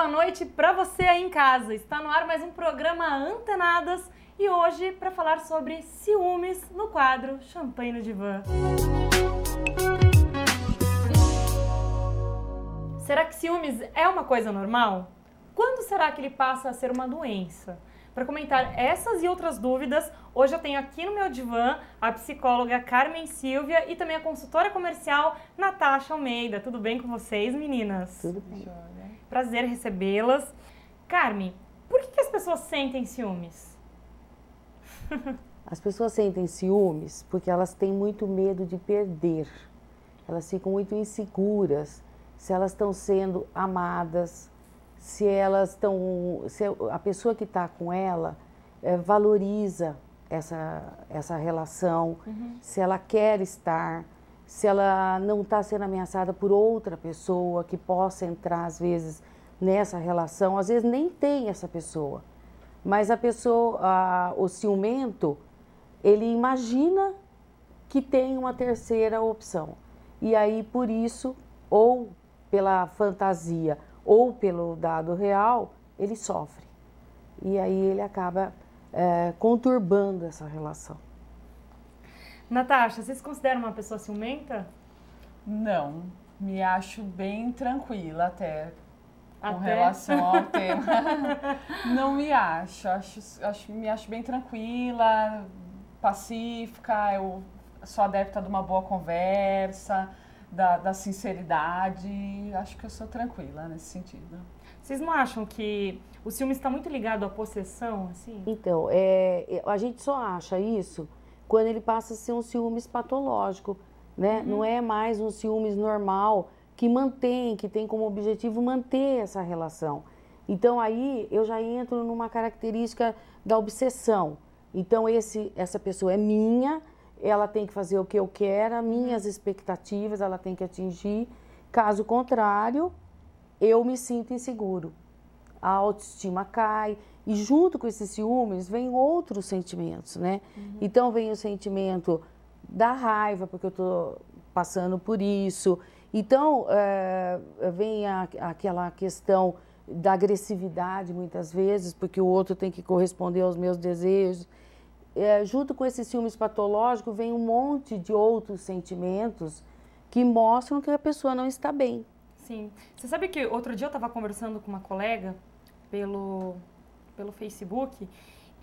Boa noite para você aí em casa. Está no ar mais um programa Antenadas e hoje para falar sobre ciúmes no quadro Champanhe no Divã. Será que ciúmes é uma coisa normal? Quando será que ele passa a ser uma doença? Para comentar essas e outras dúvidas, hoje eu tenho aqui no meu divã a psicóloga Carmen Silvia e também a consultora comercial Natasha Almeida. Tudo bem com vocês, meninas? Tudo bem. Prazer recebê-las. Carmen, por que as pessoas sentem ciúmes? As pessoas sentem ciúmes porque elas têm muito medo de perder. Elas ficam muito inseguras se elas estão sendo amadas, se a pessoa que está com ela valoriza essa relação, se ela quer estar, se ela não está sendo ameaçada por outra pessoa que possa entrar, às vezes, nessa relação. Às vezes nem tem essa pessoa, mas o ciumento, ele imagina que tem uma terceira opção. E aí, por isso, ou pela fantasia, ou pelo dado real, ele sofre. E aí ele acaba conturbando essa relação. Natasha, você se considera uma pessoa ciumenta? Não, me acho bem tranquila até com relação ao tema. Não me acho, me acho bem tranquila, pacífica, eu sou adepta de uma boa conversa, da sinceridade, acho que eu sou tranquila nesse sentido. Vocês não acham que o ciúme está muito ligado à possessão, assim? Então, a gente só acha isso quando ele passa a ser um ciúmes patológico, né? Não é mais um ciúmes normal que tem como objetivo manter essa relação. Então, aí eu já entro numa característica da obsessão. Então, essa pessoa é minha, ela tem que fazer o que eu quero, minhas expectativas ela tem que atingir. Caso contrário, eu me sinto inseguro. A autoestima cai e junto com esses ciúmes vem outros sentimentos, né? Então vem o sentimento da raiva, porque eu estou passando por isso. Então vem aquela questão da agressividade muitas vezes, porque o outro tem que corresponder aos meus desejos. Junto com esses ciúmes patológicos vem um monte de outros sentimentos que mostram que a pessoa não está bem. Sim. Você sabe que outro dia eu estava conversando com uma colega pelo Facebook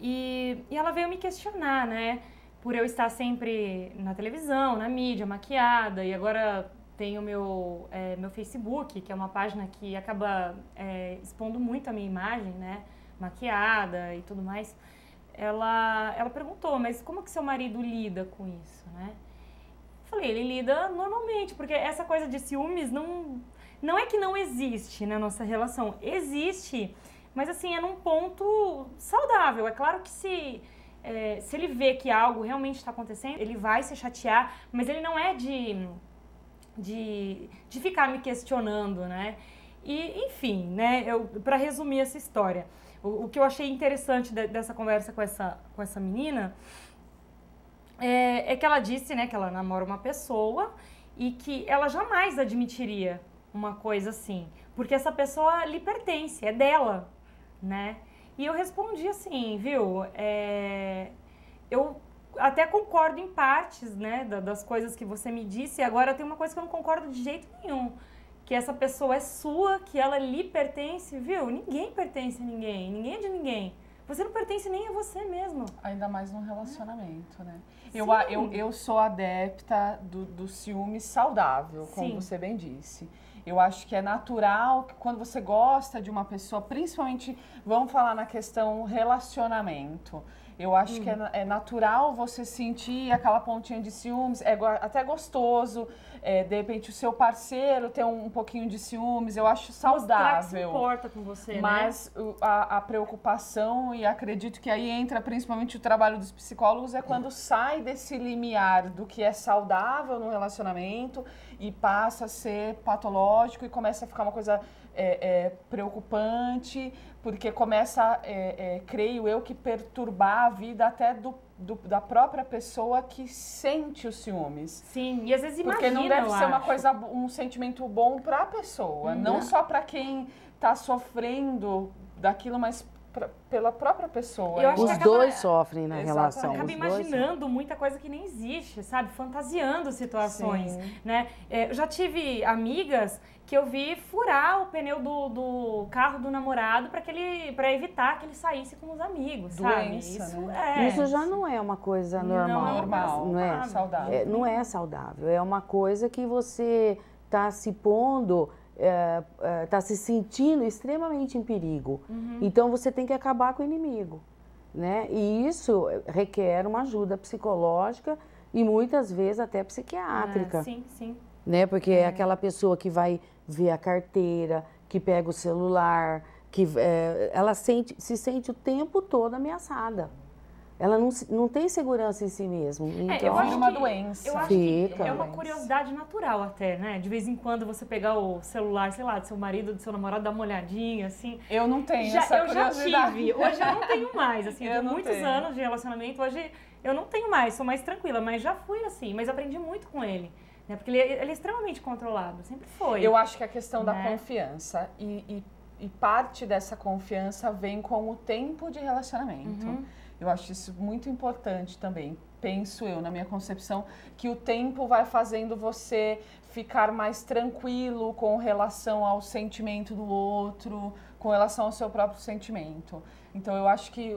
e ela veio me questionar, né? Por eu estar sempre na televisão, na mídia, maquiada, e agora tenho meu Facebook, que é uma página que acaba expondo muito a minha imagem, né? Maquiada e tudo mais. Ela perguntou, mas como que seu marido lida com isso, né? Eu falei, ele lida normalmente, porque essa coisa de ciúmes não é que não existe na nossa relação, existe, mas assim, é num ponto saudável. É claro que se ele vê que algo realmente está acontecendo, ele vai se chatear, mas ele não é de ficar me questionando, né? E, enfim, né, para resumir essa história, o que eu achei interessante dessa conversa com essa menina é que ela disse, né, que ela namora uma pessoa e que ela jamais admitiria uma coisa assim, porque essa pessoa lhe pertence, é dela, né? E eu respondi assim, viu, eu até concordo em partes, né, das coisas que você me disse, agora tem uma coisa que eu não concordo de jeito nenhum, que essa pessoa é sua, que ela lhe pertence, viu? Ninguém pertence a ninguém, ninguém é de ninguém. Você não pertence nem a você mesmo. Ainda mais num relacionamento, né? Sim. Eu sou adepta do ciúme saudável, como você bem disse. Eu acho que é natural que quando você gosta de uma pessoa, principalmente, vamos falar na questão relacionamento, eu acho que é natural você sentir aquela pontinha de ciúmes, é até gostoso, de repente o seu parceiro ter um pouquinho de ciúmes, eu acho saudável. Mostrar que se importa com você, mas né? a preocupação, e acredito que aí entra principalmente o trabalho dos psicólogos, é quando sai desse limiar do que é saudável no relacionamento e passa a ser patológico e começa a ficar uma coisa preocupante, porque começa, creio eu, que perturbar a vida até da própria pessoa que sente os ciúmes. Sim, e às vezes imagina, porque não deve ser uma coisa, um sentimento bom para a pessoa, não só para quem tá sofrendo daquilo, mas pela própria pessoa. Eu acho Os que dois sofrem na Exatamente. relação. Acaba imaginando muita coisa que nem existe, sabe? Fantasiando situações, né? Eu já tive amigas que eu vi furar o pneu do carro do namorado para evitar que ele saísse com os amigos, Doença, sabe? né? Isso já não é uma coisa normal. Normal, não é saudável. Não é saudável. É uma coisa que você está se pondo, está se sentindo extremamente em perigo. Então você tem que acabar com o inimigo, né? E isso requer uma ajuda psicológica e muitas vezes até psiquiátrica. Sim, sim. Né? Porque é aquela pessoa que vai ver a carteira, que pega o celular, que ela se sente o tempo todo ameaçada. Ela não tem segurança em si mesma. Então, eu acho uma doença. Eu acho que é uma curiosidade natural até, né? De vez em quando você pegar o celular, sei lá, do seu marido, do seu namorado, dar uma olhadinha, assim. Eu não tenho essa curiosidade. Eu já tive. Hoje eu não tenho mais, assim. Eu tenho muitos tenho. anos de relacionamento. Hoje eu não tenho mais, sou mais tranquila. Mas já fui assim. Mas aprendi muito com ele. Né? Porque ele é extremamente controlado. Sempre foi. Eu acho que a questão da Né? confiança. E parte dessa confiança vem com o tempo de relacionamento. Eu acho isso muito importante também. Penso eu, na minha concepção, que o tempo vai fazendo você ficar mais tranquilo com relação ao sentimento do outro, com relação ao seu próprio sentimento. Então, eu acho que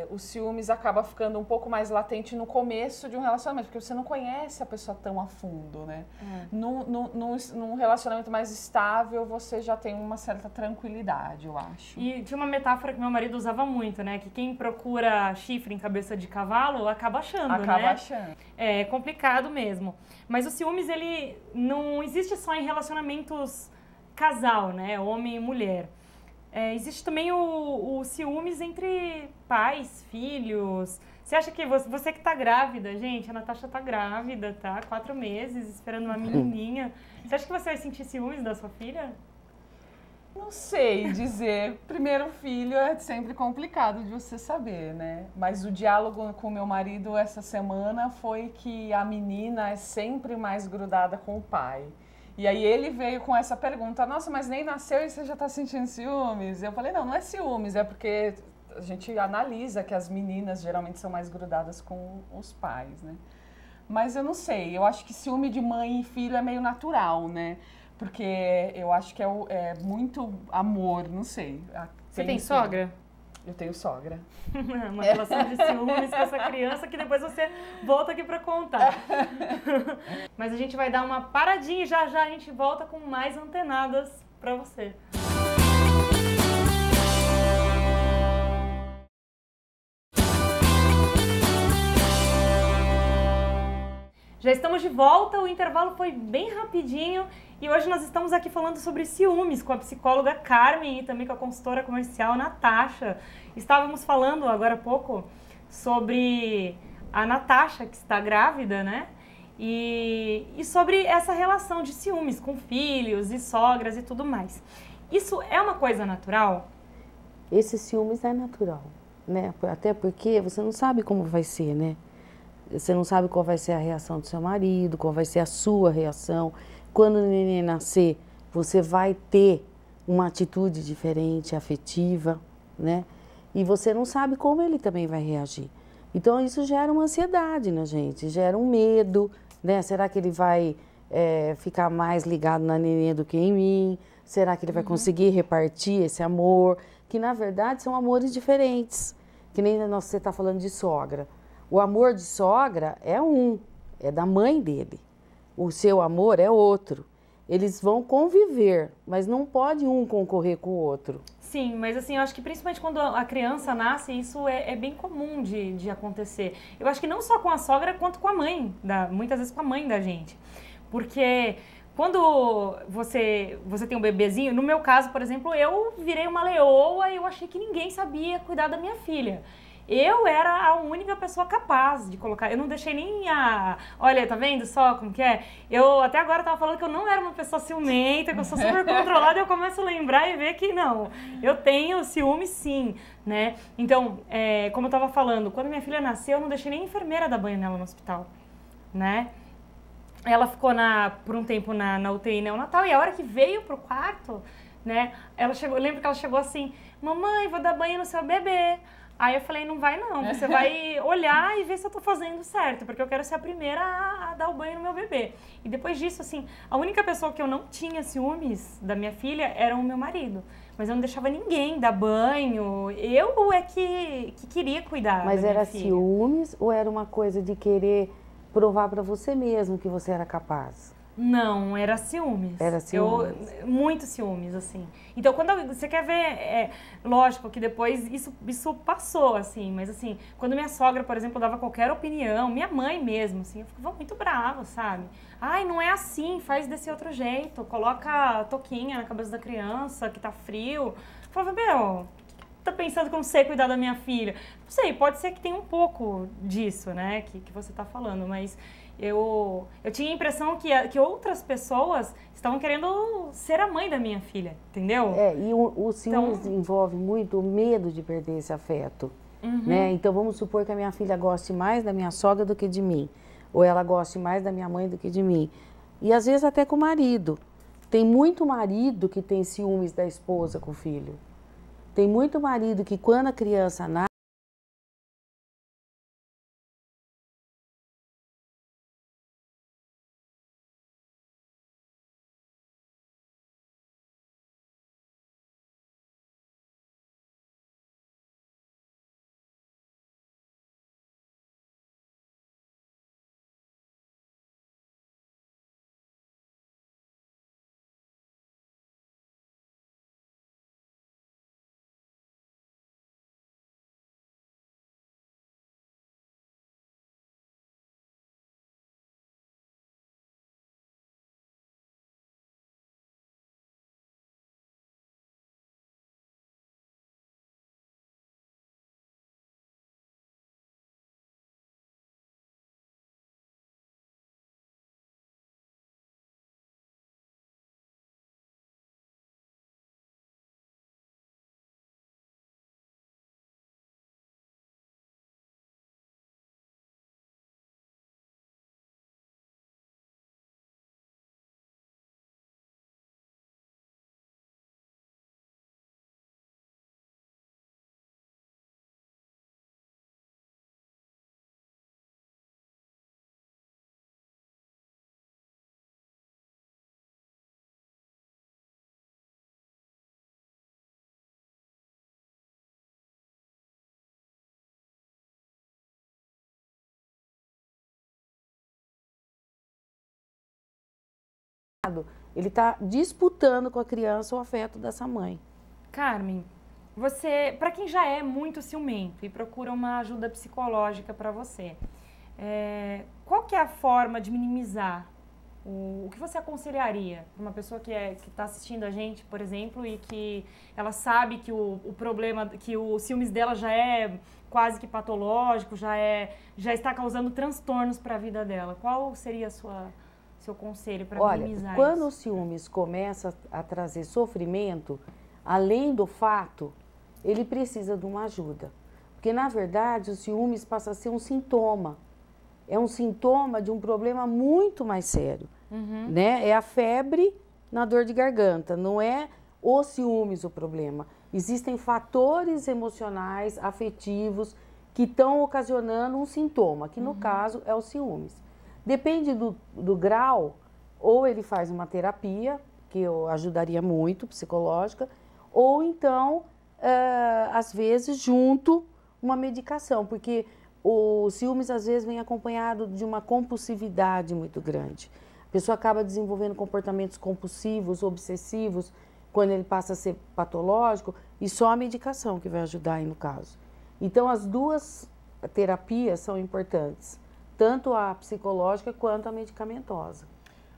o ciúmes acaba ficando um pouco mais latente no começo de um relacionamento, porque você não conhece a pessoa tão a fundo, né? Num relacionamento mais estável, você já tem uma certa tranquilidade, eu acho. E tinha uma metáfora que meu marido usava muito, né? Que quem procura chifre em cabeça de cavalo acaba achando, né? Acaba achando. É complicado mesmo. Mas o ciúmes, ele não existe só em relacionamentos casal, né? Homem e mulher. Existe também o ciúmes entre pais, filhos. Você acha que você que tá grávida, gente, a Natasha tá grávida, tá? 4 meses, esperando uma menininha. Você acha que você vai sentir ciúmes da sua filha? Não sei dizer. Primeiro filho é sempre complicado de você saber, né? Mas o diálogo com o meu marido essa semana foi que a menina é sempre mais grudada com o pai. E aí ele veio com essa pergunta, nossa, mas nem nasceu e você já tá sentindo ciúmes? Eu falei, não é ciúmes, é porque a gente analisa que as meninas geralmente são mais grudadas com os pais, né? Mas eu não sei, eu acho que ciúme de mãe e filho é meio natural, né? Porque eu acho que é muito amor, não sei. Você tem sogra? Eu tenho sogra. Uma relação de ciúmes com essa criança que depois você volta aqui pra contar. Mas a gente vai dar uma paradinha e já a gente volta com mais antenadas pra você. Já estamos de volta, o intervalo foi bem rapidinho e hoje nós estamos aqui falando sobre ciúmes com a psicóloga Carmen e também com a consultora comercial Natasha. Estávamos falando agora há pouco sobre a Natasha, que está grávida, né? E sobre essa relação de ciúmes com filhos e sogras e tudo mais. Isso é uma coisa natural? Esse ciúmes é natural, né? Até porque você não sabe como vai ser, né? Você não sabe qual vai ser a reação do seu marido, qual vai ser a sua reação. Quando o neném nascer, você vai ter uma atitude diferente, afetiva, né? E você não sabe como ele também vai reagir. Então, isso gera uma ansiedade na gente, gera um medo, né? Será que ele vai ficar mais ligado na neném do que em mim? Será que ele vai conseguir repartir esse amor? Que, na verdade, são amores diferentes. Que nem você está falando de sogra. O amor de sogra é da mãe dele. O seu amor é outro. Eles vão conviver, mas não pode um concorrer com o outro. Sim, mas assim, eu acho que principalmente quando a criança nasce, isso é bem comum de acontecer. Eu acho que não só com a sogra, quanto com a mãe, muitas vezes com a mãe da gente. Porque quando você tem um bebezinho, no meu caso, por exemplo, eu virei uma leoa e eu achei que ninguém sabia cuidar da minha filha. Eu era a única pessoa capaz de colocar, eu não deixei nem olha, tá vendo só como que é? Eu até agora tava falando que eu não era uma pessoa ciumenta, que eu sou super controlada, e eu começo a lembrar e ver que não, eu tenho ciúme sim, né? Então, como eu tava falando, quando minha filha nasceu, eu não deixei nem a enfermeira dar banho nela no hospital, né? Ela ficou por um tempo na UTI neonatal e a hora que veio pro quarto, né? Eu lembro que ela chegou assim, mamãe, vou dar banho no seu bebê. Aí eu falei, não vai não, você vai olhar e ver se eu tô fazendo certo, porque eu quero ser a primeira a dar o banho no meu bebê. E depois disso, assim, a única pessoa que eu não tinha ciúmes da minha filha era o meu marido. Mas eu não deixava ninguém dar banho, eu é que queria cuidar Mas da minha era filha. ciúmes ou era uma coisa de querer provar para você mesmo que você era capaz? Não, era ciúmes. Era ciúmes. Muito ciúmes, assim. Então, quando você quer ver, lógico que depois isso passou, assim, mas assim, quando minha sogra, por exemplo, dava qualquer opinião, minha mãe mesmo, assim, eu ficava muito brava, sabe? Ai, não é assim, faz desse outro jeito, coloca a touquinha na cabeça da criança, que tá frio. Eu falava, meu, tá pensando que eu não sei cuidar da minha filha? Não sei, pode ser que tenha um pouco disso, né, que você tá falando, mas eu tinha a impressão que outras pessoas estavam querendo ser a mãe da minha filha, entendeu? E o ciúmes envolve muito o medo de perder esse afeto, né? Então vamos supor que a minha filha goste mais da minha sogra do que de mim, ou ela goste mais da minha mãe do que de mim. E às vezes até com o marido. Tem muito marido que tem ciúmes da esposa com o filho. Tem muito marido que quando a criança nasce, ele está disputando com a criança o afeto dessa mãe. Carmen, para quem já é muito ciumento e procura uma ajuda psicológica para você, qual que é a forma de minimizar? O que você aconselharia para uma pessoa que está assistindo a gente, por exemplo, e que ela sabe que o problema, que o ciúmes dela já é quase que patológico, já está causando transtornos para a vida dela? Qual seria seu conselho para minimizar isso? Quando o ciúmes começa a trazer sofrimento, além do fato, ele precisa de uma ajuda. Porque, na verdade, o ciúmes passa a ser um sintoma. É um sintoma de um problema muito mais sério, né? É a febre na dor de garganta, não é o ciúmes o problema. Existem fatores emocionais, afetivos, que estão ocasionando um sintoma, que no caso é o ciúmes. Depende do grau, ou ele faz uma terapia, que eu ajudaria muito, psicológica, ou então, às vezes, junto uma medicação, porque o ciúmes às vezes vem acompanhado de uma compulsividade muito grande. A pessoa acaba desenvolvendo comportamentos compulsivos, obsessivos, quando ele passa a ser patológico, e só a medicação que vai ajudar aí no caso. Então as duas terapias são importantes, tanto a psicológica quanto a medicamentosa.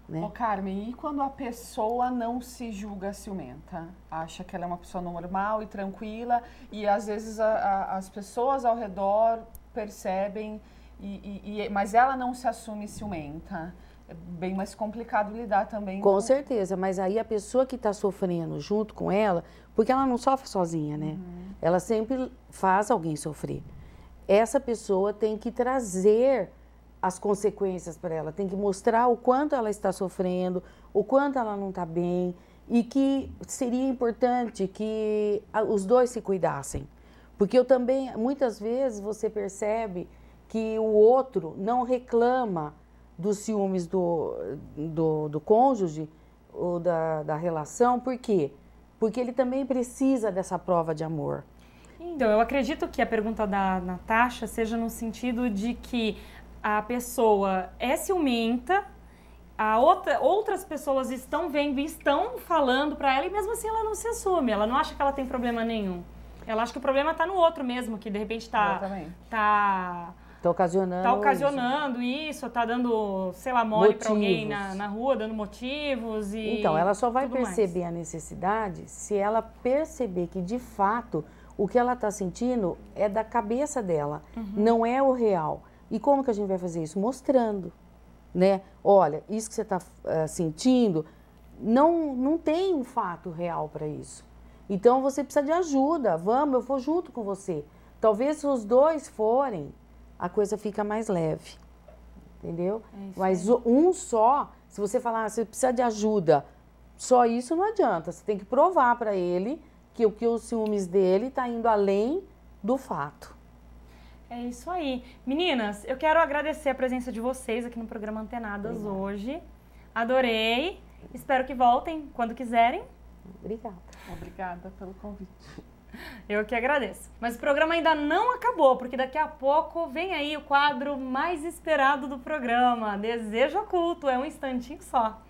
Né? Ô Carmen, e quando a pessoa não se julga ciumenta? Acha que ela é uma pessoa normal e tranquila e às vezes as pessoas ao redor percebem, mas ela não se assume ciumenta. É bem mais complicado lidar também. Com certeza, mas aí a pessoa que está sofrendo junto com ela, porque ela não sofre sozinha, né? Ela sempre faz alguém sofrer. Essa pessoa tem que trazer as consequências para ela, tem que mostrar o quanto ela está sofrendo, o quanto ela não está bem, e que seria importante que os dois se cuidassem. Porque eu também, muitas vezes, você percebe que o outro não reclama dos ciúmes do cônjuge ou da relação. Por quê? Porque ele também precisa dessa prova de amor. Então, eu acredito que a pergunta da Natasha seja no sentido de que a pessoa é ciumenta, outras pessoas estão vendo e estão falando para ela e mesmo assim ela não se assume, ela não acha que ela tem problema nenhum. Ela acha que o problema está no outro mesmo, que de repente tá ocasionando isso, tá dando, sei lá, mole para alguém na rua, dando motivos e então, ela só vai perceber mais. A necessidade se ela perceber que, de fato, o que ela está sentindo é da cabeça dela, não é o real. E como que a gente vai fazer isso? Mostrando, né? Olha, isso que você está sentindo, não tem um fato real para isso. Então, você precisa de ajuda. Vamos, eu vou junto com você. Talvez se os dois forem, a coisa fica mais leve, entendeu? Mas um só, se você falar, você precisa de ajuda, só isso não adianta. Você tem que provar para ele que os ciúmes dele está indo além do fato. É isso aí. Meninas, eu quero agradecer a presença de vocês aqui no programa Antenadas hoje. Adorei. Espero que voltem quando quiserem. Obrigada. Obrigada pelo convite. Eu que agradeço. Mas o programa ainda não acabou, porque daqui a pouco vem aí o quadro mais esperado do programa, Desejo Oculto. É um instantinho só.